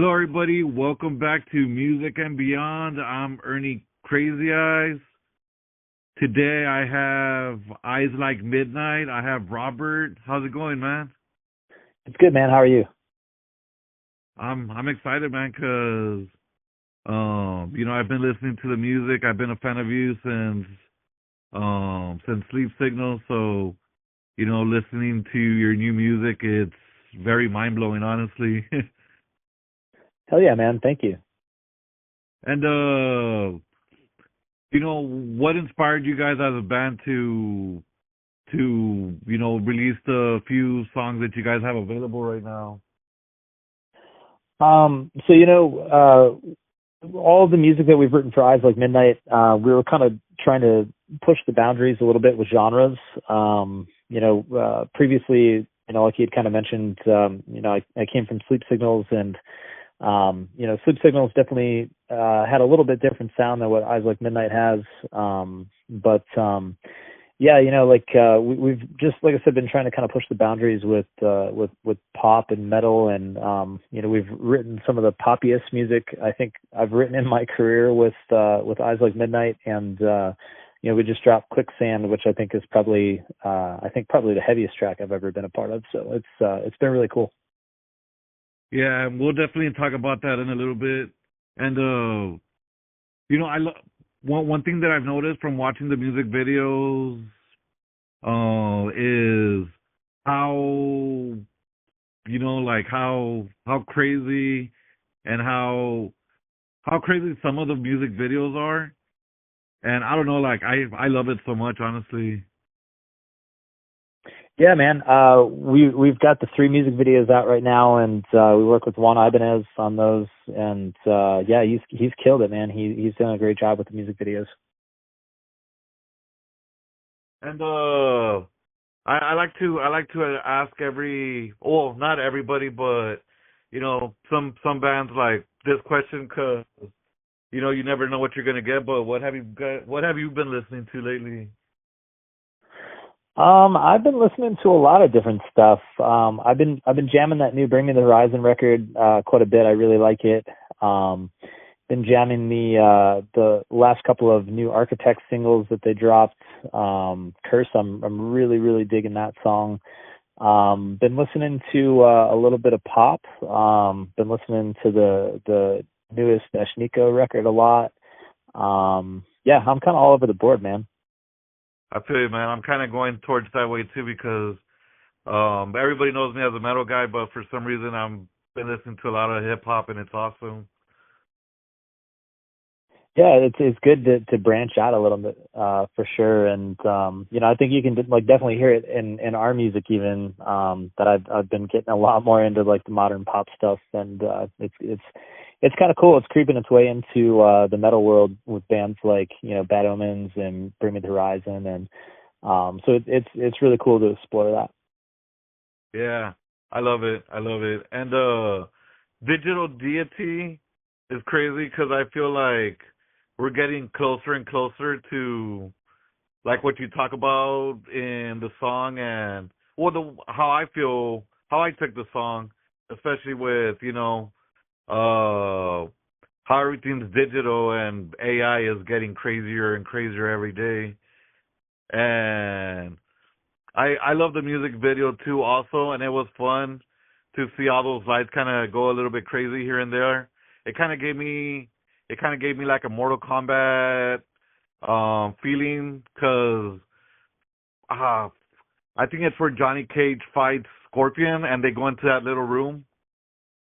Hello, everybody. Welcome back to Music and Beyond. I'm Ernie Crazy Eyes. Today I have Eyes Like Midnight. I have Robert. How's it going, man? It's good, man. How are you? I'm excited, man, because I've been listening to the music. I've been a fan of you since Sleep Signal. So listening to your new music, it's very mind blowing, honestly. Hell yeah, man. Thank you. And what inspired you guys as a band to release the few songs that you guys have available right now? All the music that we've written for Eyes Like Midnight, we were kind of trying to push the boundaries a little bit with genres. Previously, like you had kind of mentioned, I came from Sleep Signals, and Sleep Signals definitely had a little bit different sound than what Eyes Like Midnight has. We've just, like I said, been trying to kind of push the boundaries with pop and metal, and we've written some of the poppiest music I think I've written in my career with Eyes Like Midnight, and we just dropped Quicksand, which I think is probably the heaviest track I've ever been a part of. So it's been really cool. Yeah, we'll definitely talk about that in a little bit. And one thing that I've noticed from watching the music videos is how how crazy and how crazy some of the music videos are. And I don't know, like I love it so much, honestly. Yeah, man. We've got the 3 music videos out right now, and we work with Juan Ibanez on those. And he's killed it, man. He's done a great job with the music videos. And I like to ask not everybody, but some bands like this question, because you never know what you're gonna get. But what have you been listening to lately? I've been listening to a lot of different stuff. I've been jamming that new Bring Me the Horizon record quite a bit. I really like it. Been jamming the last couple of new Architect singles that they dropped. Curse, I'm really really digging that song. Been listening to a little bit of pop. Been listening to the newest Nico record a lot. I'm kind of all over the board, man. I feel you, man. I'm kind of going towards that way too, because everybody knows me as a metal guy, but for some reason I'm been listening to a lot of hip hop, and it's awesome. Yeah, it's good to branch out a little bit, for sure. And I think you can definitely hear it in our music even, that I've been getting a lot more into like the modern pop stuff, and it's kind of cool. It's creeping its way into the metal world with bands like Bad Omens and Bring Me the Horizon, and so it's really cool to explore that. Yeah, I love it. I love it. And Digital Deity is crazy, because I feel like we're getting closer and closer to like what you talk about in the song, and how I took the song, especially with uh how everything's digital and AI is getting crazier and crazier every day. And I love the music video too, also, and it was fun to see all those lights kind of go a little bit crazy here and there. It kind of gave me like a Mortal Kombat feeling, because uh, I think it's where Johnny Cage fights Scorpion, and they go into that little room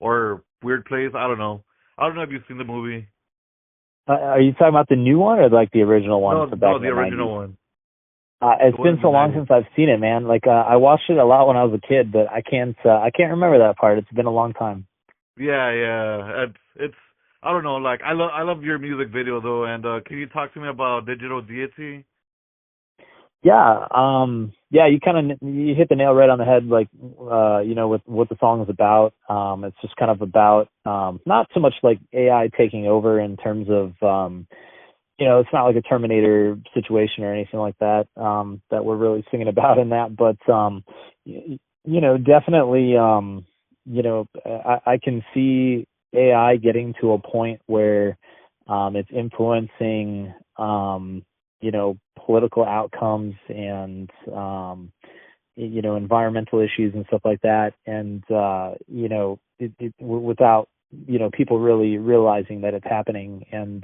or weird place. I don't know. I don't know if you've seen the movie. Are you talking about the new one or like the original one No, from back no, in the the original 90s? one. It's The one been in the so long 90s. since I've seen it, man. Like I watched it a lot when I was a kid, but I can't remember that part. It's been a long time. Yeah, yeah. It's I don't know. Like I love your music video though. And can you talk to me about Digital Deity? You kind of you hit the nail right on the head. Like with what the song is about. It's just kind of about not so much like AI taking over in terms of it's not like a Terminator situation or anything like that, that we're really singing about in that. But definitely, I can see AI getting to a point where it's influencing, political outcomes and, environmental issues and stuff like that. And, without, people really realizing that it's happening. And,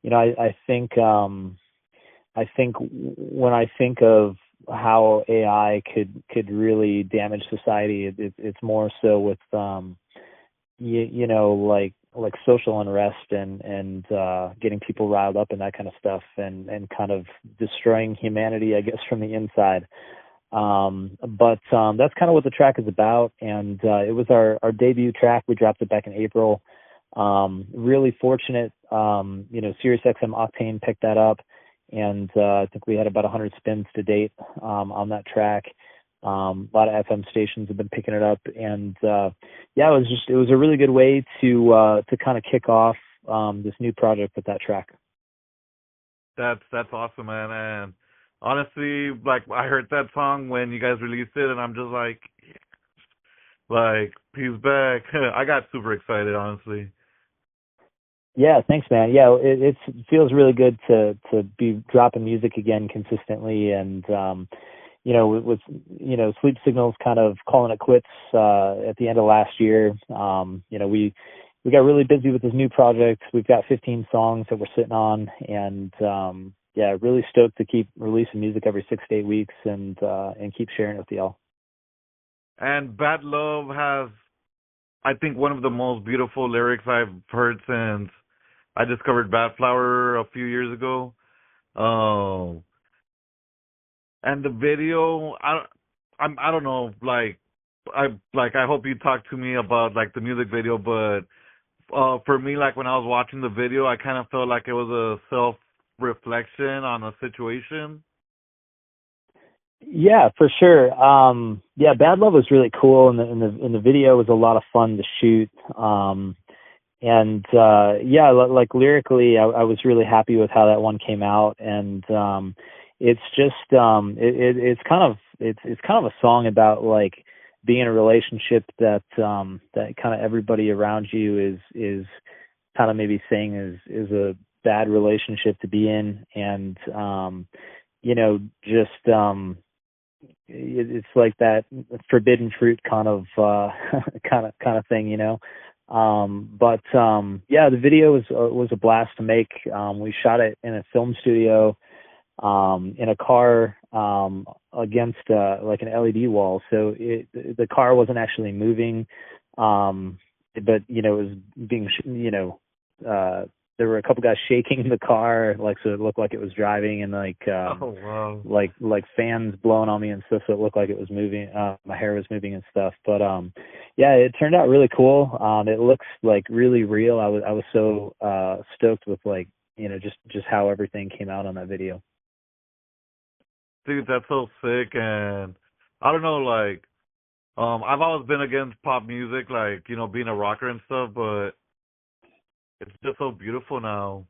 I think when I think of how AI could really damage society, it's more so with, like social unrest and getting people riled up and that kind of stuff, and kind of destroying humanity, I guess, from the inside. But that's kind of what the track is about. And it was our debut track. We dropped it back in April. Really fortunate, SiriusXM Octane picked that up, and I think we had about 100 spins to date on that track. A lot of FM stations have been picking it up, and it was a really good way to kind of kick off this new project with that track. That's awesome, man. And honestly, like I heard that song when you guys released it, and I'm just like he's back. I got super excited, honestly. Yeah, thanks, man. Yeah, it feels really good to be dropping music again consistently, and with Sleep Signals kind of calling it quits at the end of last year. We got really busy with this new project. We've got 15 songs that we're sitting on, and really stoked to keep releasing music every 6 to 8 weeks and keep sharing it with y'all. And Bad Love has, I think, one of the most beautiful lyrics I've heard since I discovered Bad Flower a few years ago. And the video, I don't know, I hope you talk to me about like the music video, but for me, like when I was watching the video, I kind of felt like it was a self reflection on a situation. Yeah, for sure. Bad Love was really cool, and the video was a lot of fun to shoot. Like lyrically, I was really happy with how that one came out, and it's just it's kind of a song about like being in a relationship that kind of everybody around you is kind of maybe saying is a bad relationship to be in, and it's like that forbidden fruit kind of kind of thing. The video was a blast to make. We shot it in a film studio, in a car, against like an LED wall. So the car wasn't actually moving, but it was being there were a couple guys shaking the car, like, so it looked like it was driving, and like Oh wow. like fans blowing on me and stuff, so it looked like it was moving. My hair was moving and stuff. But it turned out really cool. It looks like really real. I was so stoked with like just how everything came out on that video. Dude, that's so sick. And I don't know, like I've always been against pop music, like, being a rocker and stuff, but it's just so beautiful now.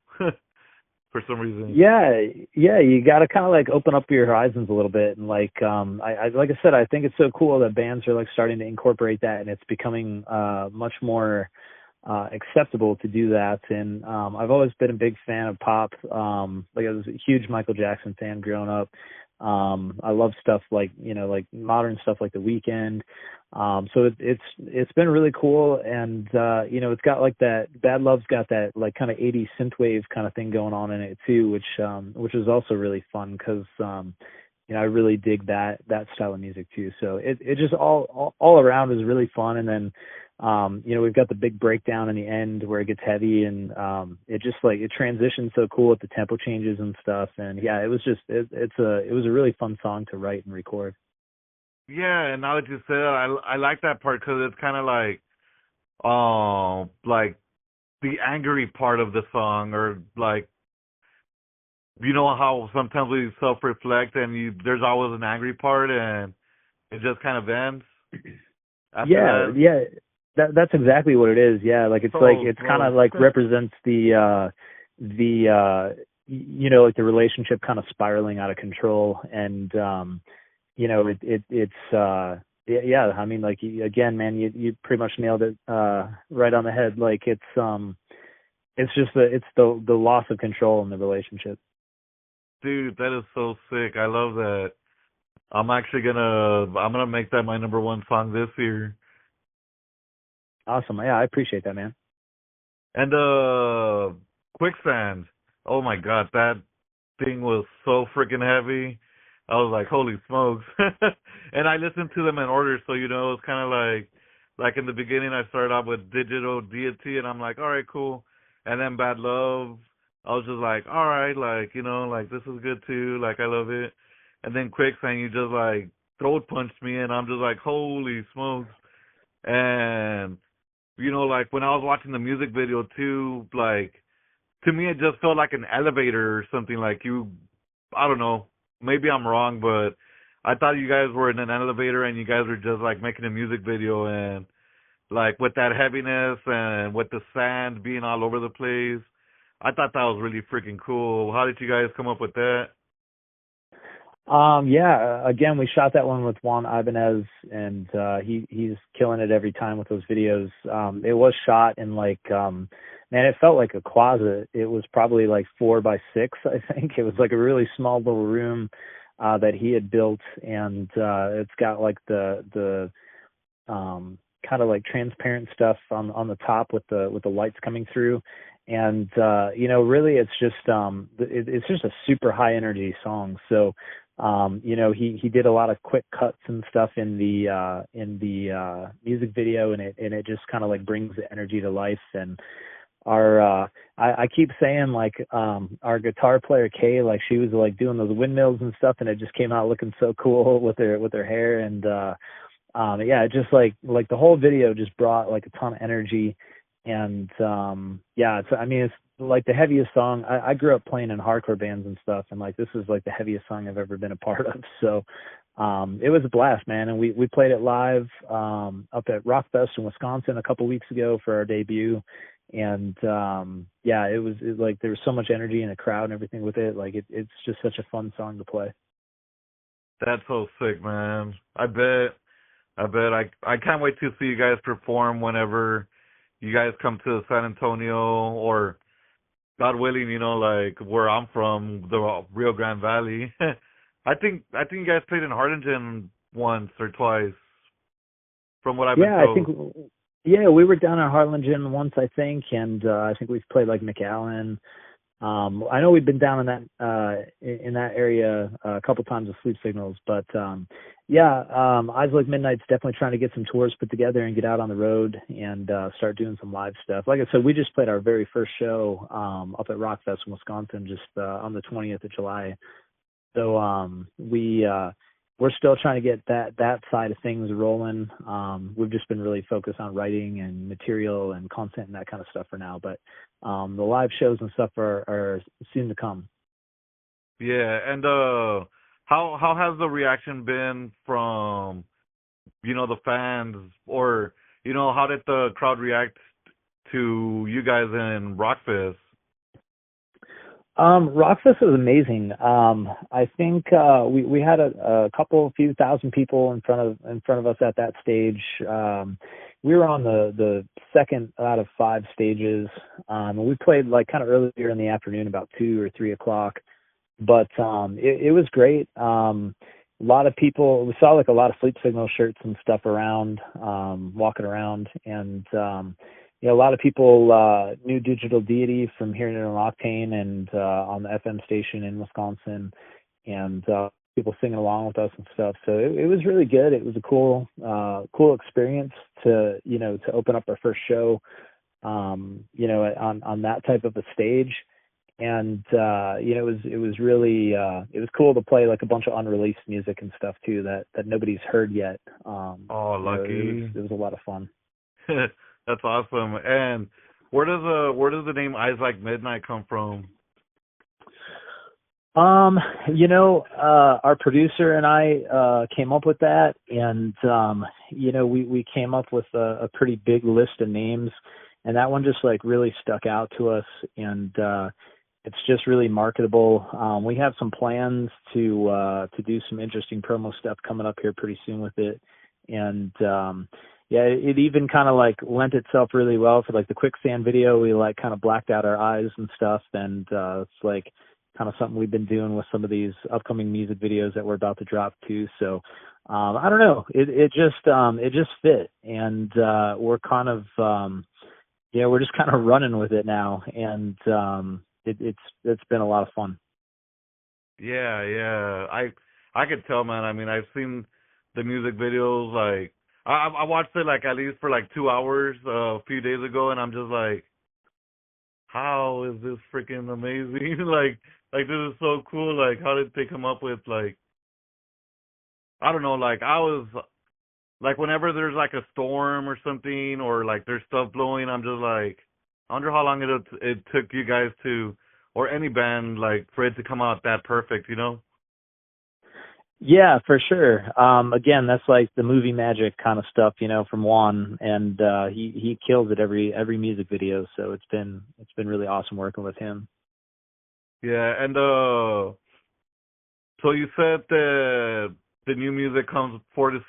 For some reason. Yeah, you got to kind of like open up your horizons a little bit, and like like I said, I think it's so cool that bands are like starting to incorporate that, and it's becoming much more acceptable to do that. And I've always been a big fan of pop. Like I was a huge Michael Jackson fan growing up. I love stuff like like modern stuff like The Weeknd. So it's been really cool, and it's got like that. Bad Love's got that like kind of 80s synthwave kind of thing going on in it too, which is also really fun because I really dig that style of music too. So it just all around is really fun. And then we've got the big breakdown in the end where it gets heavy, and it just like it transitions so cool with the tempo changes and stuff. And yeah, it was just it was a really fun song to write and record. Yeah, and now that you said it, I like that part because it's kind of like the angry part of the song, or like, how sometimes we self-reflect and there's always an angry part, and it just kind of ends after that. Yeah, that's exactly what it is. Yeah, like it's kind of like represents the like the relationship kind of spiraling out of control, and Yeah, I mean, like again, man, you pretty much nailed it right on the head. Like it's just the loss of control in the relationship. Dude, that is so sick. I love that. I'm gonna make that my number one song this year. Awesome. Yeah, I appreciate that, man. And Quicksand. Oh my god, that thing was so freaking heavy. I was like, holy smokes. And I listened to them in order, so it was kind of like in the beginning I started off with Digital Deity and I'm like, all right, cool. And then Bad Love, I was just like, all right, like, like this is good too, like I love it. And then Quicksand, you just like throat punched me and I'm just like, holy smokes. And like when I was watching the music video too, like to me it just felt like an elevator or something. Like I don't know, maybe I'm wrong, but I thought you guys were in an elevator and you guys were just like making a music video and like with that heaviness and with the sand being all over the place. I thought that was really freaking cool. How did you guys come up with that? Yeah, again, we shot that one with Juan Ibanez, and he's killing it every time with those videos. It was shot in like, man, it felt like a closet. It was probably like 4 by 6, I think. It was like a really small little room that he had built, and it's got like the kind of like transparent stuff on the top with the lights coming through. And really it's just a super high energy song. So he did a lot of quick cuts and stuff in the music video, and it just kind of like brings the energy to life. And I keep saying like our guitar player Kay, like she was like doing those windmills and stuff, and it just came out looking so cool with her hair. And yeah, it just like the whole video just brought like a ton of energy. And yeah, it's like the heaviest song. I grew up playing in hardcore bands and stuff, and like this is like the heaviest song I've ever been a part of. So it was a blast, man. And we played it live up at Rockfest in Wisconsin a couple weeks ago for our debut. And yeah, like there was so much energy in the crowd and everything with it. Like it's just such a fun song to play. That's so sick, man. I bet. I can't wait to see you guys perform whenever you guys come to San Antonio or God willing, like where I'm from, the Rio Grande Valley. I think you guys played in Harlingen once or twice, from what I've been Yeah, I told. think we were down at Harlingen once, I think, and I think we've played like McAllen. I know we've been down in that area a couple times with Sleep Signals, but yeah, Eyes Like Midnight's definitely trying to get some tours put together and get out on the road and start doing some live stuff. Like I said, we just played our very first show up at Rockfest in Wisconsin just on the 20th of July. So we're still trying to get that side of things rolling. We've just been really focused on writing and material and content and that kind of stuff for now. But the live shows and stuff are soon to come. Yeah, and how has the reaction been from the fans, or how did the crowd react to you guys in Rockfest? Rockfest was amazing. I think we had a few thousand people in front of us at that stage. We were on the second out of 5 stages. We played like kind of earlier in the afternoon, about 2 or 3 o'clock. But it was great. A lot of people, we saw like a lot of Sleep Signal shirts and stuff around, walking around, and a lot of people knew Digital Deity from hearing it on Octane and on the FM station in Wisconsin, and people singing along with us and stuff. So it was really good. It was a cool experience to open up our first show, on that type of a stage. And it was really it was cool to play like a bunch of unreleased music and stuff too that nobody's heard yet. Oh, lucky! It was a lot of fun. That's awesome. And where does the name Eyes Like Midnight come from? Our producer and I came up with that, and we came up with a pretty big list of names, and that one just like really stuck out to us, and it's just really marketable. We have some plans to do some interesting promo stuff coming up here pretty soon with it. And yeah, it even kind of like lent itself really well for like the quicksand video. We like kind of blacked out our eyes and stuff, and it's like kind of something we've been doing with some of these upcoming music videos that we're about to drop too. So I don't know, it just fit, and we're kind of yeah, we're just kind of running with it now, and it's been a lot of fun. Yeah, yeah. I could tell, man. I mean, I've seen the music videos. Like, I watched it like at least for like 2 hours a few days ago, and I'm just like, how is this freaking amazing? like this is so cool. Like, how did they come up with like, I don't know. Like, I was like, whenever there's like a storm or something, or like there's stuff blowing, I'm just like, I wonder how long it took you guys to, or any band, like for it to come out that perfect, you know? Yeah, for sure. Again, that's like the movie magic kind of stuff, you know, from Juan, and he kills it every music video. So it's been really awesome working with him. Yeah, and so you said the new music comes 4 to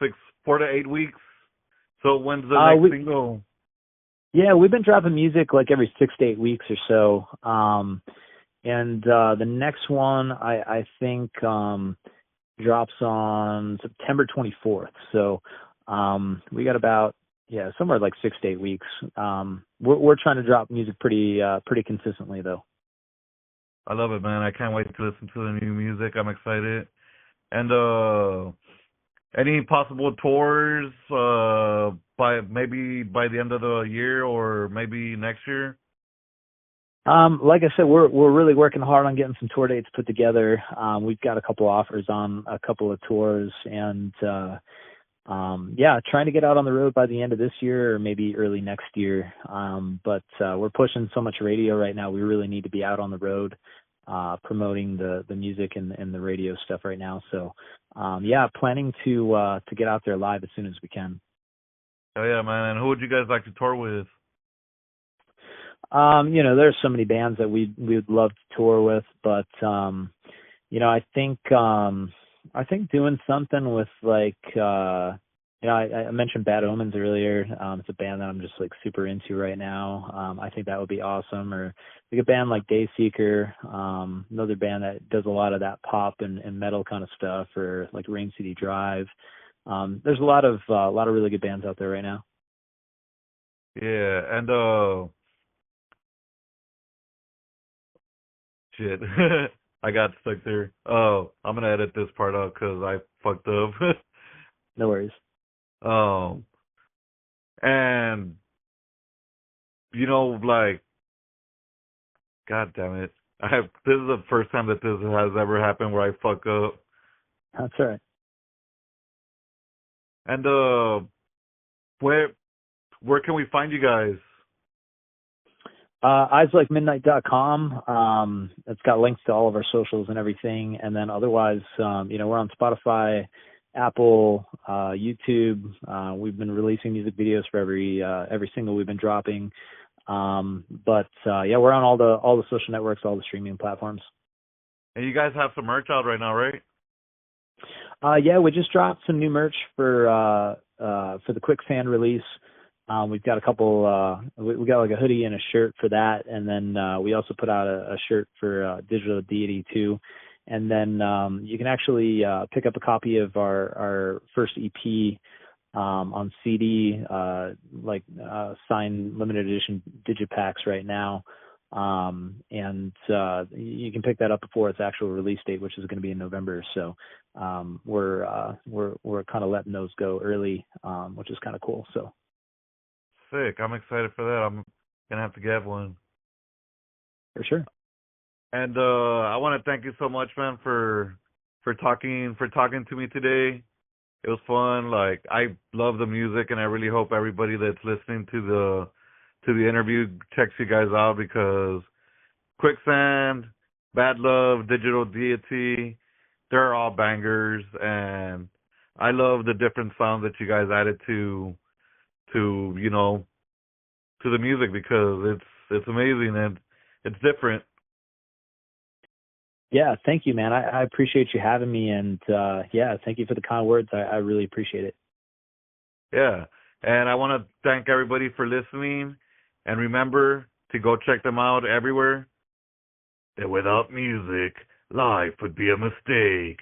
8 weeks. So when's the next We single? Yeah, we've been dropping music like every 6 to 8 weeks or so. And the next one I think drops on September 24th. So we got about, yeah, somewhere like 6 to 8 weeks. We're trying to drop music pretty consistently though. I love it, man. I can't wait to listen to the new music. I'm excited. And any possible tours by maybe by the end of the year or maybe next year? Like I said, we're really working hard on getting some tour dates put together. We've got a couple offers on a couple of tours, and yeah, trying to get out on the road by the end of this year or maybe early next year. But we're pushing so much radio right now. We really need to be out on the road, promoting the music and the radio stuff right now. So, yeah, planning to get out there live as soon as we can. Oh yeah, man. And who would you guys like to tour with? You know, there's so many bands that we'd love to tour with, but you know, I think doing something with like you know, I mentioned Bad Omens earlier. It's a band that I'm just like super into right now. I think that would be awesome. Or like a band like Dayseeker, another band that does a lot of that pop and metal kind of stuff, or like Rain City Drive. There's a lot of really good bands out there right now. Yeah, and shit. I got stuck there. Oh, I'm gonna edit this part out because I fucked up. No worries. um, and you know, like, god damn it, this is the first time that this has ever happened where I fuck up. That's all right. And where where can we find you guys? EyesLikeMidnight.com. It's got links to all of our socials and everything. And then otherwise, you know, we're on Spotify, Apple, YouTube. We've been releasing music videos for every single we've been dropping. But yeah, we're on all the social networks, all the streaming platforms. And you guys have some merch out right now, right? Yeah, we just dropped some new merch for the Quicksand release. We've got a couple, we got like a hoodie and a shirt for that. And then, we also put out a shirt for, Digital Deity too. And then, you can actually, pick up a copy of our first EP, on CD, signed limited edition digipacks right now. And, you can pick that up before its actual release date, which is going to be in November. So, we're kind of letting those go early, which is kind of cool. So. Sick. I'm excited for that. I'm gonna have to get one. For sure. And I want to thank you so much, man, for talking to me today. It was fun. Like, I love the music, and I really hope everybody that's listening to the interview checks you guys out, because Quicksand, Bad Love, Digital Deity, they're all bangers, and I love the different sounds that you guys added to you know, to the music, because it's amazing and it's different. Yeah, thank you, man. I appreciate you having me, and yeah, thank you for the kind words. I really appreciate it. Yeah. And I want to thank everybody for listening. And remember to go check them out everywhere. And without music, life would be a mistake.